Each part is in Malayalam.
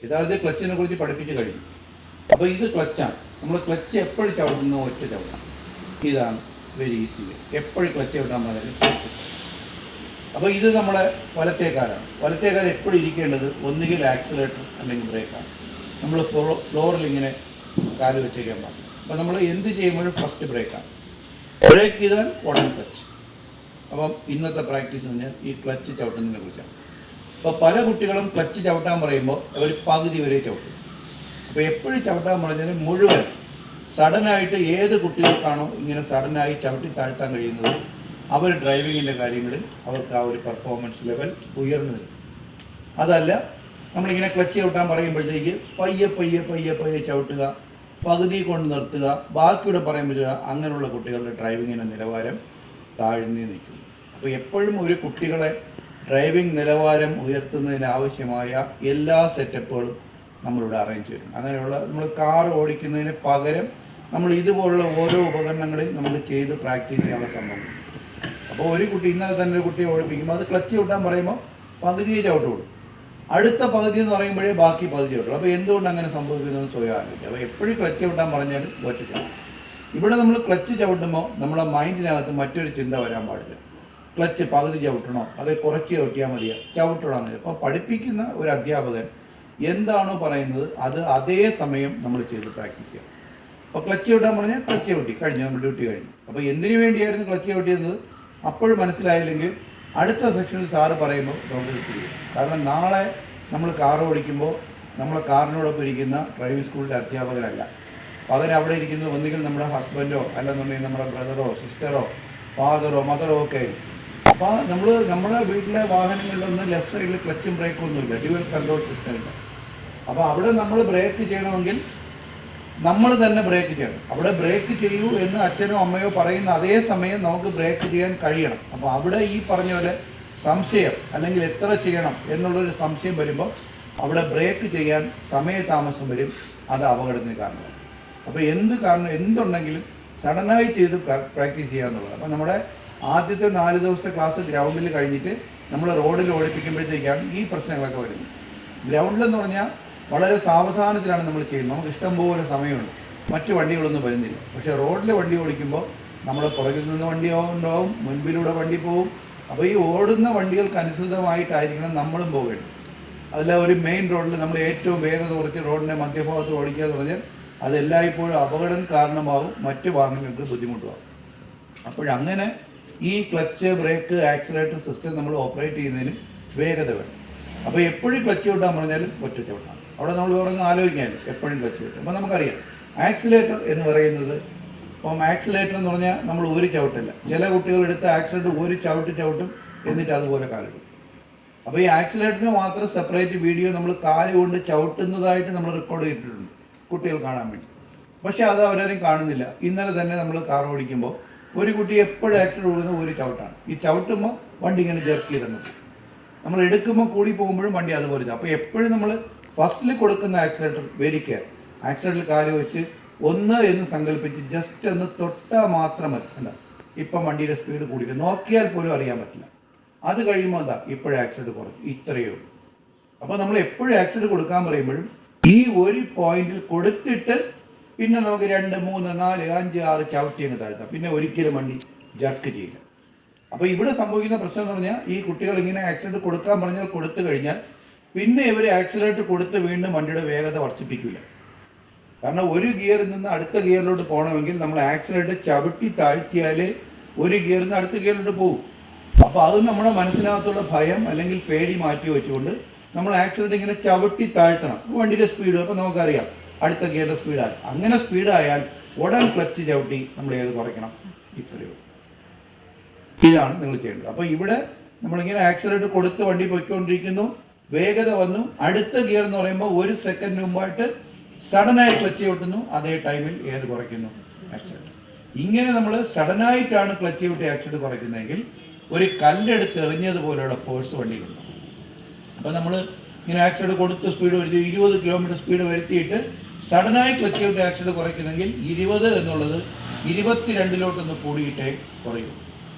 യഥാർത്ഥത്തിൽ ക്ലച്ചിനെ കുറിച്ച് പഠിപ്പിച്ച് കഴിഞ്ഞു. അപ്പോൾ ഇത് ക്ലച്ചാണ്. നമ്മൾ ക്ലച്ച് എപ്പോഴും ചവിട്ടുന്ന ഒറ്റ ചവിട്ടാം. ഇതാണ് വെരി ഈസി വേ. എപ്പോഴും ക്ലച്ച് ചവിട്ടാൻ പറഞ്ഞാലും. അപ്പോൾ ഇത് നമ്മളെ വലത്തേക്കാലാണ്. വലത്തേക്കാൽ എപ്പോഴും ഇരിക്കേണ്ടത് ഒന്നുകിൽ ആക്സിലേറ്റർ അല്ലെങ്കിൽ ബ്രേക്കാണ്. നമ്മൾ ഫ്ലോറിൽ ഇങ്ങനെ കാല് വെച്ചേക്കാൻ പാടില്ല. അപ്പോൾ നമ്മൾ എന്ത് ചെയ്യുമ്പോഴും ഫസ്റ്റ് ബ്രേക്കാണ്. ബ്രേക്ക് ചെയ്താൽ ഉടൻ ക്ലച്ച്. അപ്പം ഇന്നത്തെ പ്രാക്ടീസ് പറഞ്ഞാൽ ഈ ക്ലച്ച് ചവിട്ടുന്നതിനെ കുറിച്ചാണ്. അപ്പോൾ പല കുട്ടികളും ക്ലച്ച് ചവിട്ടാൻ പറയുമ്പോൾ അവർ പകുതി വരെ ചവിട്ടും. അപ്പോൾ എപ്പോഴും ചവിട്ടാൻ പറഞ്ഞാൽ മുഴുവൻ സഡനായിട്ട് ഏത് കുട്ടികൾക്കാണോ ഇങ്ങനെ സഡനായി ചവിട്ടി താഴ്ത്താൻ കഴിയുന്നത് അവർ ഡ്രൈവിങ്ങിൻ്റെ കാര്യങ്ങളിൽ അവർക്ക് ആ ഒരു പെർഫോമൻസ് ലെവൽ ഉയർന്നു നിൽക്കും. അതല്ല നമ്മളിങ്ങനെ ക്ലച്ച് ചവിട്ടാൻ പറയുമ്പോഴത്തേക്ക് പയ്യെ പയ്യെ പയ്യെ പയ്യെ ചവിട്ടുക, പകുതി കൊണ്ട് നിർത്തുക, ബാക്കിയുടെ പറയുമ്പോൾ അങ്ങനെയുള്ള കുട്ടികളുടെ ഡ്രൈവിങ്ങിൻ്റെ നിലവാരം താഴ്ന്നു നിൽക്കും. അപ്പോൾ എപ്പോഴും ഒരു കുട്ടികളെ ഡ്രൈവിംഗ് നിലവാരം ഉയർത്തുന്നതിനാവശ്യമായ എല്ലാ സെറ്റപ്പുകളും നമ്മളിവിടെ അറേഞ്ച് ചെയ്യണം. അങ്ങനെയുള്ള നമ്മൾ കാർ ഓടിക്കുന്നതിന് പകരം നമ്മൾ ഇതുപോലുള്ള ഓരോ ഉപകരണങ്ങളിൽ നമ്മൾ ചെയ്ത് പ്രാക്ടീസ് ചെയ്യാനുള്ള സംഭവം. അപ്പോൾ ഒരു കുട്ടി ഇന്നലെ തന്നെ ഒരു കുട്ടിയെ ഓടിപ്പിക്കുമ്പോൾ അത് ക്ലച്ച് ചവിട്ടാൻ പറയുമ്പോൾ പകുതിയെ ചവിട്ടുള്ളൂ. അടുത്ത പകുതി എന്ന് പറയുമ്പോഴേ ബാക്കി പകുതി ചവിട്ടുള്ളൂ. അപ്പോൾ എന്തുകൊണ്ട് അങ്ങനെ സംഭവിക്കുന്നതെന്ന് സ്വയം ആലോചിക്കുക. അപ്പോൾ എപ്പോഴും ക്ലച്ച് ചവിട്ടാൻ പറഞ്ഞാലും ഒറ്റ ചവിട്ടും. ഇവിടെ നമ്മൾ ക്ലച്ച് ചവിട്ടുമ്പോൾ നമ്മളെ മൈൻഡിനകത്ത് മറ്റൊരു ചിന്ത വരാൻ പാടില്ല. ക്ലച്ച് പകുതി ചവിട്ടണോ, അത് കുറച്ച് ചവിട്ടിയാൽ മതിയോ, ചവിട്ടണമെന്ന്. അപ്പോൾ പഠിപ്പിക്കുന്ന ഒരു അധ്യാപകൻ എന്താണോ പറയുന്നത് അത് അതേ സമയം നമ്മൾ ചെയ്ത് പ്രാക്ടീസ് ചെയ്യണം. അപ്പോൾ ക്ലച്ച് ചവിട്ടാൻ പറഞ്ഞാൽ ക്ലച്ച് ചവിട്ടി കഴിഞ്ഞു, നമ്മൾ ഡ്യൂട്ടി കഴിഞ്ഞു. അപ്പോൾ എന്തിനു വേണ്ടിയായിരുന്നു ക്ലച്ച് ചവിട്ടിയെന്നത് അപ്പോഴും മനസ്സിലായില്ലെങ്കിൽ അടുത്ത സെക്ഷനിൽ സാറ് പറയുമ്പോൾ നമുക്ക് ചെയ്യും. കാരണം നാളെ നമ്മൾ കാർ ഓടിക്കുമ്പോൾ നമ്മളെ കാറിനോടൊപ്പം ഇരിക്കുന്ന ഡ്രൈവിംഗ് സ്കൂളിൻ്റെ അധ്യാപകരല്ല, പകരം അവിടെ ഇരിക്കുന്നത് ഒന്നുകിൽ നമ്മുടെ ഹസ്ബൻഡോ അല്ലെന്നുണ്ടെങ്കിൽ നമ്മുടെ ബ്രദറോ സിസ്റ്ററോ ഫാദറോ മദറോ ഒക്കെ ആയിരിക്കും. അപ്പോൾ നമ്മുടെ വീട്ടിലെ വാഹനങ്ങളിലൊന്നും ലെഫ്റ്റ് സൈഡിൽ ക്ലച്ചും ബ്രേക്കും ഒന്നുമില്ല, ഡ്യുവൽ കൺട്രോൾ സിസ്റ്റം ഇല്ല. അപ്പോൾ അവിടെ നമ്മൾ ബ്രേക്ക് ചെയ്യണമെങ്കിൽ നമ്മൾ തന്നെ ബ്രേക്ക് ചെയ്യണം. അവിടെ ബ്രേക്ക് ചെയ്യൂ എന്ന് അച്ഛനോ അമ്മയോ പറയുന്ന അതേ സമയം നമുക്ക് ബ്രേക്ക് ചെയ്യാൻ കഴിയണം. അപ്പോൾ അവിടെ ഈ പറഞ്ഞ പോലെ സംശയം അല്ലെങ്കിൽ എത്ര ചെയ്യണം എന്നുള്ളൊരു സംശയം വരുമ്പോൾ അവിടെ ബ്രേക്ക് ചെയ്യാൻ സമയതാമസം വരും. അത് അപകടത്തിന് കാരണമാണ്. അപ്പോൾ എന്തുണ്ടെങ്കിലും സഡനായി ചെയ്ത് പ്രാക്ടീസ് ചെയ്യാന്നുള്ളത്. അപ്പോൾ നമ്മുടെ ആദ്യത്തെ 4 ദിവസത്തെ ക്ലാസ് ഗ്രൗണ്ടിൽ കഴിഞ്ഞിട്ട് നമ്മൾ റോഡിൽ ഓടിപ്പിക്കുമ്പോഴത്തേക്കാണ് ഈ പ്രശ്നങ്ങളൊക്കെ വരുന്നത്. ഗ്രൗണ്ടിലെന്ന് പറഞ്ഞാൽ വളരെ സാവധാനത്തിലാണ് നമ്മൾ ചെയ്യുന്നത്. നമുക്ക് ഇഷ്ടംപോലെ സമയമുണ്ട്, മറ്റു വണ്ടികളൊന്നും വരുന്നില്ല. പക്ഷേ റോഡിൽ വണ്ടി ഓടിക്കുമ്പോൾ നമ്മുടെ പുറകിൽ നിന്ന് വണ്ടി ഉണ്ടാവും, മുൻപിലൂടെ വണ്ടി പോകും. അപ്പോൾ ഈ ഓടുന്ന വണ്ടികൾക്ക് അനുസൃതമായിട്ടായിരിക്കണം നമ്മളും പോകേണ്ടത്. അതല്ല ഒരു മെയിൻ റോഡിൽ നമ്മൾ ഏറ്റവും വേഗത കുറച്ച് റോഡിൻ്റെ മധ്യഭാഗത്ത് ഓടിക്കുക എന്ന് പറഞ്ഞാൽ അതെല്ലായ്പ്പോഴും അപകടം കാരണമാകും, മറ്റു വാഹനങ്ങൾക്ക് ബുദ്ധിമുട്ടുമാകും. അപ്പോഴങ്ങനെ ഈ ക്ലച്ച് ബ്രേക്ക് ആക്സിലേറ്റർ സിസ്റ്റം നമ്മൾ ഓപ്പറേറ്റ് ചെയ്യുന്നതിന് വേഗത വേണം. അപ്പോൾ എപ്പോഴും ക്ലച്ച് ചവിട്ടാൻ പറഞ്ഞാലും ഒറ്റ ചവിട്ടാണ്. അവിടെ നമ്മൾ വേറെ ആലോചിക്കാനും എപ്പോഴും ക്ലച്ച് ചവിട്ടും. അപ്പോൾ നമുക്കറിയാം ആക്സിലേറ്റർ എന്ന് പറയുന്നത്, ഇപ്പം ആക്സിലേറ്റർ എന്ന് പറഞ്ഞാൽ നമ്മൾ ഒരു ചവിട്ടല്ല. ചില കുട്ടികൾ എടുത്ത് ആക്സിലേറ്റർ ഒരു ചവിട്ടും എന്നിട്ട് അതുപോലെ കാലിടും. അപ്പോൾ ഈ ആക്സിലേറ്ററിന് മാത്രം സെപ്പറേറ്റ് വീഡിയോ നമ്മൾ കാല് കൊണ്ട് ചവിട്ടുന്നതായിട്ട് നമ്മൾ റെക്കോർഡ് ചെയ്തിട്ടുണ്ട് കുട്ടികൾ കാണാൻ വേണ്ടി. പക്ഷേ അത് അവരാരും കാണുന്നില്ല. ഇന്നലെ തന്നെ നമ്മൾ കാർ ഓടിക്കുമ്പോൾ ഒരു കുട്ടി എപ്പോഴും ആക്സിലേറ്റർ കൊടുക്കുന്ന ഒരു ചവിട്ടാണ്. ഈ ചവിട്ടുമ്പോൾ വണ്ടി ഇങ്ങനെ ജെർക്ക് ചെയ്തെന്ന് പോകും. നമ്മൾ എടുക്കുമ്പോൾ കൂടി പോകുമ്പോഴും വണ്ടി അതുപോലെ. അപ്പോൾ എപ്പോഴും നമ്മൾ ഫസ്റ്റിൽ കൊടുക്കുന്ന ആക്സിലേറ്റർ വെരി കെയർ. ആക്സിലേറ്ററിൽ കാല് വെച്ച് 1 എന്ന് സങ്കല്പിച്ച് ജസ്റ്റ് ഒന്ന് തൊട്ടാൽ മാത്രം മതി. അല്ല ഇപ്പം വണ്ടിയുടെ സ്പീഡ് കൂടി നോക്കിയാൽ പോലും അറിയാൻ പറ്റില്ല. അത് കഴിയുമ്പോൾ എന്താ ഇപ്പോഴും ആക്സിലേറ്റർ കുറച്ച് ഇത്രയേ ഉള്ളൂ. അപ്പോൾ നമ്മൾ എപ്പോഴും ആക്സിലേറ്റർ കൊടുക്കാൻ പറയുമ്പോഴും ഈ ഒരു പോയിന്റിൽ കൊടുത്തിട്ട് പിന്നെ നമുക്ക് 2, 3, 4, 5, 6 ചവിട്ടി അങ്ങ് താഴ്ത്താം. പിന്നെ ഒരിക്കലും വണ്ടി ജർക്ക് ചെയ്യില്ല. അപ്പോൾ ഇവിടെ സംഭവിക്കുന്ന പ്രശ്നം എന്ന് പറഞ്ഞാൽ ഈ കുട്ടികൾ ഇങ്ങനെ ആക്സിലേറ്റർ കൊടുക്കാൻ പറഞ്ഞാൽ കൊടുത്തു കഴിഞ്ഞാൽ പിന്നെ ഇവർ ആക്സിലേറ്റർ കൊടുത്ത് വീണ്ടും വണ്ടിയുടെ വേഗത വർദ്ധിപ്പിക്കില്ല. കാരണം ഒരു ഗിയറിൽ നിന്ന് അടുത്ത ഗിയറിലോട്ട് പോകണമെങ്കിൽ നമ്മൾ ആക്സിലേറ്റർ ചവിട്ടി താഴ്ത്തിയാലേ ഒരു ഗിയറിൽ നിന്ന് അടുത്ത ഗിയറിലോട്ട് പോകും. അപ്പോൾ അത് നമ്മുടെ മനസ്സിനകത്തുള്ള ഭയം അല്ലെങ്കിൽ പേടി മാറ്റി വെച്ചുകൊണ്ട് നമ്മൾ ആക്സിലേറ്റർ ഇങ്ങനെ ചവിട്ടി താഴ്ത്തണം. വണ്ടിയുടെ സ്പീഡ് അപ്പോൾ നമുക്കറിയാം അടുത്ത ഗിയറിൻ്റെ സ്പീഡായി. അങ്ങനെ സ്പീഡായാൽ ഉടൻ ക്ലച്ച് ചവിട്ടി നമ്മൾ ഏത് കുറയ്ക്കണം, ഇത്രയോ. ഇതാണ് നിങ്ങൾ ചെയ്യേണ്ടത്. അപ്പോൾ ഇവിടെ നമ്മളിങ്ങനെ ആക്സിലേറ്റർ കൊടുത്ത് വണ്ടി പോയിക്കൊണ്ടിരിക്കുന്നു, വേഗത വന്നു, അടുത്ത ഗിയർ എന്ന് പറയുമ്പോൾ 1 സെക്കൻഡ് മുമ്പായിട്ട് സഡനായി ക്ലച്ച് ചവിട്ടുന്നു, അതേ ടൈമിൽ ഏത് കുറയ്ക്കുന്നു, ആക്സിലേറ്റർ. ഇങ്ങനെ നമ്മൾ സഡനായിട്ടാണ് ക്ലച്ച് ചവിട്ടി ആക്സിലേറ്റർ കുറയ്ക്കുന്നതെങ്കിൽ ഒരു കല്ലെടുത്ത് എറിഞ്ഞതുപോലെയുള്ള ഫോഴ്സ് വണ്ടിയിലുണ്ട്. അപ്പോൾ നമ്മൾ ഇങ്ങനെ ആക്സിലേറ്റർ കൊടുത്ത് സ്പീഡ് വരുത്തി 20 കിലോമീറ്റർ സ്പീഡ് വരുത്തിയിട്ട് സഡനായി ക്ലച്ച് ചവിട്ടി ആക്സിലേറ്റർ കുറയ്ക്കുന്നെങ്കിൽ 20 എന്നുള്ളത് 22 കൂടിയിട്ടേ കുറയൂ.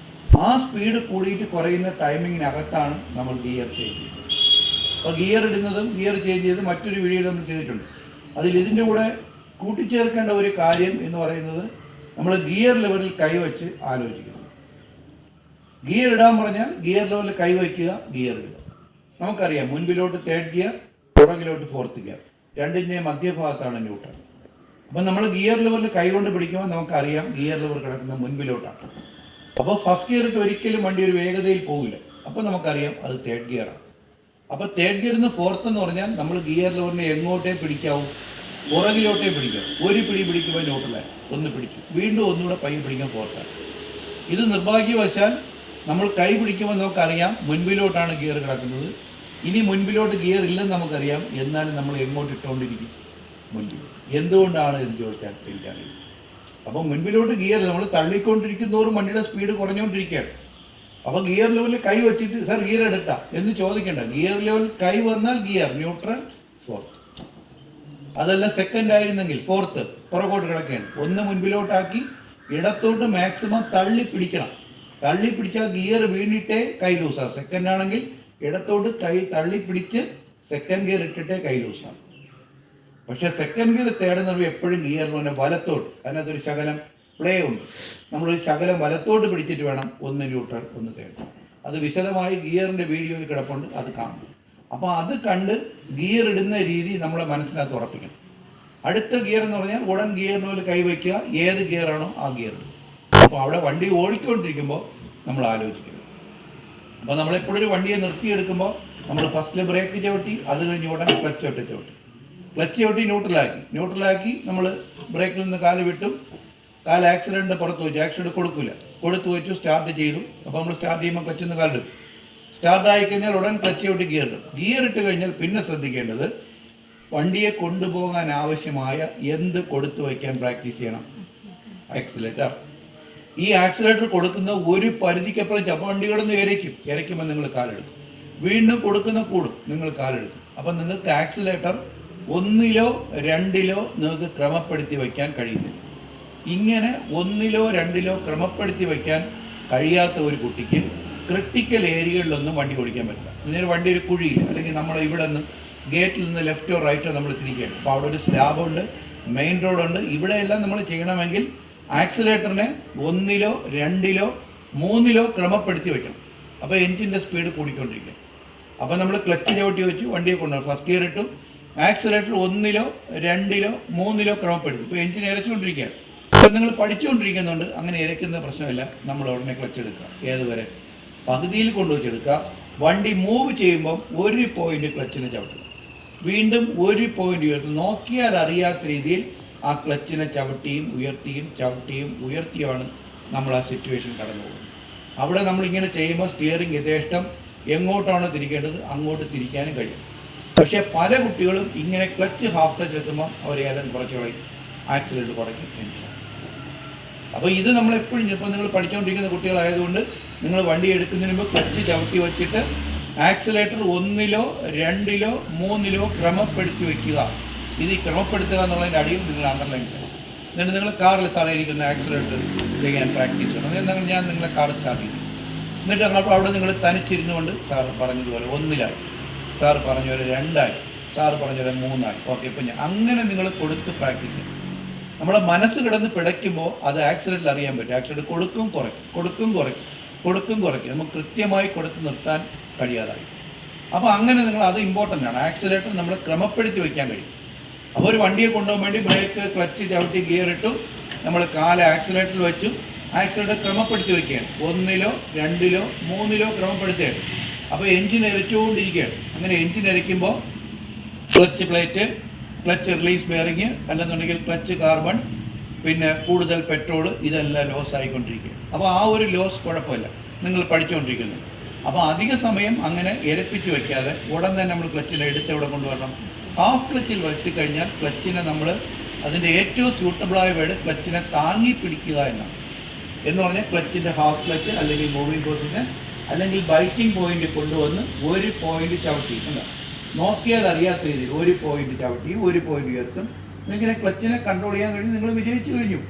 ആ സ്പീഡ് കൂടിയിട്ട് കുറയുന്ന ടൈമിങ്ങിനകത്താണ് നമ്മൾ ഗിയർ ചേഞ്ച് ചെയ്യുന്നത്. അപ്പോൾ ഗിയർ ഇടുന്നതും ഗിയർ ചേഞ്ച് ചെയ്ത് മറ്റൊരു വീഡിയോ നമ്മൾ ചെയ്തിട്ടുണ്ട്. അതിൽ ഇതിൻ്റെ കൂടെ കൂട്ടിച്ചേർക്കേണ്ട ഒരു കാര്യം എന്ന് പറയുന്നത് നമ്മൾ ഗിയർ ലെവലിൽ കൈവച്ച് ആലോചിക്കുന്നു. ഗിയർ ഇടാൻ പറഞ്ഞാൽ ഗിയർ ലെവലിൽ കൈവയ്ക്കുക, ഗിയർ ഇടുക. നമുക്കറിയാം മുൻപിലോട്ട് തേർഡ് ഗിയർ, പുറകിലോട്ട് ഫോർത്ത് ഗിയർ, രണ്ടിൻ്റെയും മധ്യഭാഗത്താണ് ന്യൂട്രൽ. അപ്പം നമ്മൾ ഗിയർ ലെവലിൽ കൈകൊണ്ട് പിടിക്കുമ്പോൾ നമുക്കറിയാം ഗിയർ ലെവൽ കിടക്കുന്ന മുൻപിലോട്ടാണ്. അപ്പോൾ ഫസ്റ്റ് ഗിയർ ഇട്ട് ഒരിക്കലും വണ്ടി ഒരു വേഗതയിൽ പോകില്ല. അപ്പോൾ നമുക്കറിയാം അത് തേർഡ് ഗിയറാണ്. അപ്പോൾ തേർഡ് ഗിയറിൽ നിന്ന് ഫോർത്ത് എന്ന് പറഞ്ഞാൽ നമ്മൾ ഗിയർ ലെവലിനെ എങ്ങോട്ടേ പിടിക്കാവും, പുറകിലോട്ടേ പിടിക്കാം. ഒരു പിടി പിടിക്കുമ്പോൾ ന്യൂട്രലായി ഒന്ന് പിടിക്കും, വീണ്ടും ഒന്നുകൂടെ പയ്യെ പിടിക്കാൻ ഫോർത്തായി. ഇത് നിർഭാഗ്യവശാൽ നമ്മൾ കൈ പിടിക്കുമ്പോൾ നമുക്കറിയാം മുൻപിലോട്ടാണ് ഗിയർ കിടക്കുന്നത്. ഇനി മുൻപിലോട്ട് ഗിയർ ഇല്ലെന്ന് നമുക്കറിയാം, എന്നാലും നമ്മൾ എങ്ങോട്ട് ഇട്ടുകൊണ്ടിരിക്കും, മുൻപിൽ. എന്തുകൊണ്ടാണ് എന്ന് ചോദിച്ചാൽ എനിക്കറിയാം. അപ്പോൾ മുൻപിലോട്ട് ഗിയർ നമ്മൾ തള്ളിക്കൊണ്ടിരിക്കുന്നതോറും വണ്ടിയുടെ സ്പീഡ് കുറഞ്ഞുകൊണ്ടിരിക്കുകയാണ്. അപ്പോൾ ഗിയർ ലെവലിൽ കൈ വെച്ചിട്ട് സാർ ഗിയർ എടുട്ടാ എന്ന് ചോദിക്കേണ്ട. ഗിയർ ലെവൽ കൈ വന്നാൽ ഗിയർ ന്യൂട്രൽ, ഫോർത്ത്. അതല്ല സെക്കൻഡ് ആയിരുന്നെങ്കിൽ ഫോർത്ത് പുറകോട്ട് കിടക്കുകയാണ്. ഒന്ന് മുൻപിലോട്ടാക്കി ഇടത്തോട്ട് മാക്സിമം തള്ളി പിടിക്കണം. തള്ളി പിടിച്ചാൽ ഗിയർ വീണിട്ടേ കൈ ലൂസാണ്. സെക്കൻഡ് ആണെങ്കിൽ ഇടത്തോട്ട് കൈ തള്ളി പിടിച്ച് സെക്കൻഡ് ഗിയർ ഇട്ടിട്ടേ കൈ ലൂസാണ്. പക്ഷേ സെക്കൻഡ് ഗിയർ തേടുന്നത് എപ്പോഴും ഗിയറിന് വലത്തോട്ട്, അതിനകത്തൊരു ശകലം പ്ലേ ഉണ്ട്. നമ്മളൊരു ശകലം വലത്തോട്ട് പിടിച്ചിട്ട് വേണം ഒന്ന് ന്യൂട്രൽ ഒന്ന് തേടാൻ. അത് വിശദമായി ഗിയറിൻ്റെ വീഡിയോയിൽ കിടപ്പുണ്ട്, അത് കാണണം. അപ്പോൾ അത് കണ്ട് ഗിയർ ഇടുന്ന രീതി നമ്മളെ മനസ്സിനകത്ത് ഉറപ്പിക്കണം. അടുത്ത ഗിയർ എന്ന് പറഞ്ഞാൽ ഉടൻ ഗിയറിനുള്ളിൽ കൈവയ്ക്കുക, ഏത് ഗിയറാണോ ആ ഗിയർ. അപ്പോൾ അവിടെ വണ്ടി ഓടിക്കൊണ്ടിരിക്കുമ്പോൾ നമ്മൾ ആലോചിക്കണം. അപ്പോൾ നമ്മളെപ്പോഴൊരു വണ്ടിയെ നിർത്തിയെടുക്കുമ്പോൾ നമ്മൾ ഫസ്റ്റിൽ ബ്രേക്ക് ചവിട്ടി, അത് കഴിഞ്ഞ് ഉടൻ ക്ലച്ച് ചവിട്ടി ചവിട്ടി ന്യൂട്രലാക്കി നമ്മൾ ബ്രേക്കിൽ നിന്ന് കാല് വിട്ടു, കാല് ആക്സിഡൻറ്റ് പുറത്ത് വെച്ചു, ആക്സിഡൻറ്റ് കൊടുത്തു വെച്ചു, സ്റ്റാർട്ട് ചെയ്തു. അപ്പോൾ നമ്മൾ സ്റ്റാർട്ട് ചെയ്യുമ്പോൾ ക്ലച്ചിൽ നിന്ന് കാലെടുക്കും. സ്റ്റാർട്ടായി കഴിഞ്ഞാൽ ഉടൻ ക്ലച്ച് ചവിട്ടി ഗിയർ ഇട്ട് കഴിഞ്ഞാൽ പിന്നെ ശ്രദ്ധിക്കേണ്ടത് വണ്ടിയെ കൊണ്ടുപോകാൻ ആവശ്യമായ എന്ത് കൊടുത്തു വയ്ക്കാൻ പ്രാക്ടീസ് ചെയ്യണം, ആക്സിലേറ്റർ. ഈ ആക്സിലേറ്റർ കൊടുക്കുന്ന ഒരു പരിധിക്കപ്പുറം വണ്ടി കിടന്ന് ഇരയ്ക്കുമ്പോൾ നിങ്ങൾ കാലെടുക്കും, വീണ്ടും കൊടുക്കുന്ന കൂടും നിങ്ങൾ കാലെടുക്കും. അപ്പം നിങ്ങൾക്ക് ആക്സിലേറ്റർ ഒന്നിലോ രണ്ടിലോ നിങ്ങൾക്ക് ക്രമപ്പെടുത്തി വയ്ക്കാൻ കഴിയുന്നില്ല. ഇങ്ങനെ ഒന്നിലോ രണ്ടിലോ ക്രമപ്പെടുത്തി വയ്ക്കാൻ കഴിയാത്ത ഒരു കുട്ടിക്ക് ക്രിട്ടിക്കൽ ഏരിയകളിലൊന്നും വണ്ടി ഓടിക്കാൻ പറ്റില്ല. ഇങ്ങനെ വണ്ടി ഒരു കുഴിയിൽ അല്ലെങ്കിൽ നമ്മൾ ഇവിടെ നിന്ന് ഗേറ്റിൽ നിന്ന് ലെഫ്റ്റോ റൈറ്റോ നമ്മൾ തിരിക്കുകയാണ്. അപ്പോൾ അവിടെ ഒരു സ്ലാബുണ്ട്, മെയിൻ റോഡുണ്ട്. ഇവിടെയെല്ലാം നമ്മൾ ചെയ്യണമെങ്കിൽ ആക്സിലേറ്ററിനെ ഒന്നിലോ രണ്ടിലോ മൂന്നിലോ ക്രമപ്പെടുത്തി വയ്ക്കണം. അപ്പോൾ എൻജിൻ്റെ സ്പീഡ് കൂടിക്കൊണ്ടിരിക്കും. അപ്പോൾ നമ്മൾ ക്ലച്ച് ചവിട്ടി വെച്ച് വണ്ടിയെ കൊണ്ടുപോകും. ഫസ്റ്റ് ഗിയർ ഇട്ടു, ആക്സിലേറ്റർ ഒന്നിലോ രണ്ടിലോ മൂന്നിലോ ക്രമപ്പെടുത്തി. ഇപ്പോൾ എൻജിൻ ഇരച്ചുകൊണ്ടിരിക്കുകയാണ്. അപ്പോൾ നിങ്ങൾ പഠിച്ചുകൊണ്ടിരിക്കുന്നുണ്ട്, അങ്ങനെ ഇരയ്ക്കുന്ന പ്രശ്നമില്ല. നമ്മൾ ഉടനെ ക്ലച്ച് എടുക്കുക, ഏതുവരെ പകുതിയിൽ കൊണ്ടുവച്ചെടുക്കുക. വണ്ടി മൂവ് ചെയ്യുമ്പം ഒരു പോയിന്റ് ക്ലച്ചിനെ ചവിട്ടുക, വീണ്ടും ഒരു പോയിന്റ് ഉയർത്തും. നോക്കിയാൽ അറിയാത്ത രീതിയിൽ ആ ക്ലച്ചിനെ ചവിട്ടിയും ഉയർത്തിയുമാണ് നമ്മൾ ആ സിറ്റുവേഷൻ കടന്നു പോകുന്നത്. അവിടെ നമ്മളിങ്ങനെ ചെയ്യുമ്പോൾ സ്റ്റിയറിംഗ് യഥേഷ്ടം എങ്ങോട്ടാണ് തിരിക്കേണ്ടത് അങ്ങോട്ട് തിരിക്കാനും കഴിയും. പക്ഷേ പല കുട്ടികളും ഇങ്ങനെ ക്ലച്ച് ഹാഫ് ടച്ച് എത്തുമ്പോൾ അവർ ഏതെങ്കിലും കുറച്ച് കളയും, ആക്സിലേറ്റർ കുറയ്ക്കും. അപ്പോൾ ഇത് നമ്മളെപ്പോഴും ചിലപ്പോൾ നിങ്ങൾ പഠിച്ചുകൊണ്ടിരിക്കുന്ന കുട്ടികളായതുകൊണ്ട് നിങ്ങൾ വണ്ടി എടുക്കുന്നതിന് മുമ്പ് ക്ലച്ച് ചവിട്ടി വെച്ചിട്ട് ആക്സിലേറ്റർ ഒന്നിലോ രണ്ടിലോ മൂന്നിലോ ക്രമപ്പെടുത്തി വയ്ക്കുക. ഇത് ക്രമപ്പെടുത്തുക എന്നുള്ളതിൻ്റെ അടിയിൽ നിങ്ങൾ അണ്ടർലൈൻ ചെയ്യണം. എന്നിട്ട് നിങ്ങൾ കാറിൽ സാറേ എനിക്കൊന്ന് ആക്സിലേറ്റർ ചെയ്യാൻ പ്രാക്ടീസ് ചെയ്യണം. എന്നിട്ട് ഞാൻ നിങ്ങളെ കാർ സ്റ്റാർട്ട് ചെയ്തു. എന്നിട്ട് അങ്ങോട്ട് അവിടെ നിങ്ങൾ തനിച്ചിരുന്നുകൊണ്ട് സാറ് പറഞ്ഞതുപോലെ ഒന്നിലായി, സാറ് പറഞ്ഞ പോലെ രണ്ടായി, സാറ് പറഞ്ഞ പോലെ മൂന്നായി. ഓക്കെ, ഇപ്പം ഞാൻ അങ്ങനെ നിങ്ങൾ കൊടുത്ത് പ്രാക്ടീസ് ചെയ്യണം. നമ്മളെ മനസ്സ് കിടന്ന് പിടയ്ക്കുമ്പോൾ അത് ആക്സിലേറ്ററിൽ അറിയാൻ പറ്റും. ആക്സിലേറ്റർ കൊടുക്കും കുറയ്ക്കും. നമുക്ക് കൃത്യമായി കൊടുത്ത് നിർത്താൻ കഴിയാതായി. അപ്പോൾ അങ്ങനെ നിങ്ങൾ അത് ഇമ്പോർട്ടൻ്റ് ആണ്. ആക്സിലേറ്റർ നമ്മൾ ക്രമപ്പെടുത്തി വയ്ക്കാൻ കഴിയും. അപ്പോൾ ഒരു വണ്ടിയെ കൊണ്ടുപോകാൻ വേണ്ടി ബ്രേക്ക് ക്ലച്ച് ചവിട്ടി ഗിയർ ഇട്ടു, നമ്മൾ കാല് ആക്സിലേറ്ററിൽ വെച്ചു, ആക്സിലേറ്റർ ക്രമപ്പെടുത്തി വയ്ക്കുകയാണ്. ഒന്നിലോ രണ്ടിലോ മൂന്നിലോ ക്രമപ്പെടുത്തുകയാണ്. അപ്പോൾ എൻജിൻ ഇരച്ചുകൊണ്ടിരിക്കുകയാണ്. അങ്ങനെ എൻജിൻ ഇരയ്ക്കുമ്പോൾ clutch plate, clutch release bearing, അല്ലെന്നുണ്ടെങ്കിൽ ക്ലച്ച് കാർബൺ, പിന്നെ കൂടുതൽ പെട്രോൾ, ഇതെല്ലാം ലോസ് ആയിക്കൊണ്ടിരിക്കുക. അപ്പോൾ ആ ഒരു ലോസ് കുഴപ്പമില്ല, നിങ്ങൾ പഠിച്ചുകൊണ്ടിരിക്കുന്നു. അപ്പോൾ അധിക സമയം അങ്ങനെ ഇരപ്പിച്ച് വയ്ക്കാതെ ഉടൻ തന്നെ നമ്മൾ ക്ലച്ചിനെ എടുത്ത് ഇവിടെ കൊണ്ടുവരണം. ഹാഫ് ക്ലച്ചിൽ വെട്ടിക്കഴിഞ്ഞാൽ ക്ലച്ചിനെ നമ്മൾ അതിൻ്റെ ഏറ്റവും സ്യൂട്ടബിളായ വേർഡ് ക്ലച്ചിനെ താങ്ങി പിടിക്കുക എന്നാണ്. എന്ന് പറഞ്ഞാൽ ക്ലച്ചിൻ്റെ ഹാഫ് ക്ലച്ച് അല്ലെങ്കിൽ മൂവിങ് പൊസിഷൻ അല്ലെങ്കിൽ ബൈറ്റിംഗ് പോയിന്റ് കൊണ്ടുവന്ന് ഒരു പോയിന്റ് ചവിട്ടിയിട്ടുണ്ട്. നോക്കിയാൽ അറിയാത്ത രീതിയിൽ ഒരു പോയിന്റ് ചവിട്ടി ഒരു പോയിന്റ് ഉയർത്തും. ഇങ്ങനെ ക്ലച്ചിനെ കൺട്രോൾ ചെയ്യാൻ കഴിഞ്ഞ് നിങ്ങൾ വിജയിച്ചു കഴിഞ്ഞു.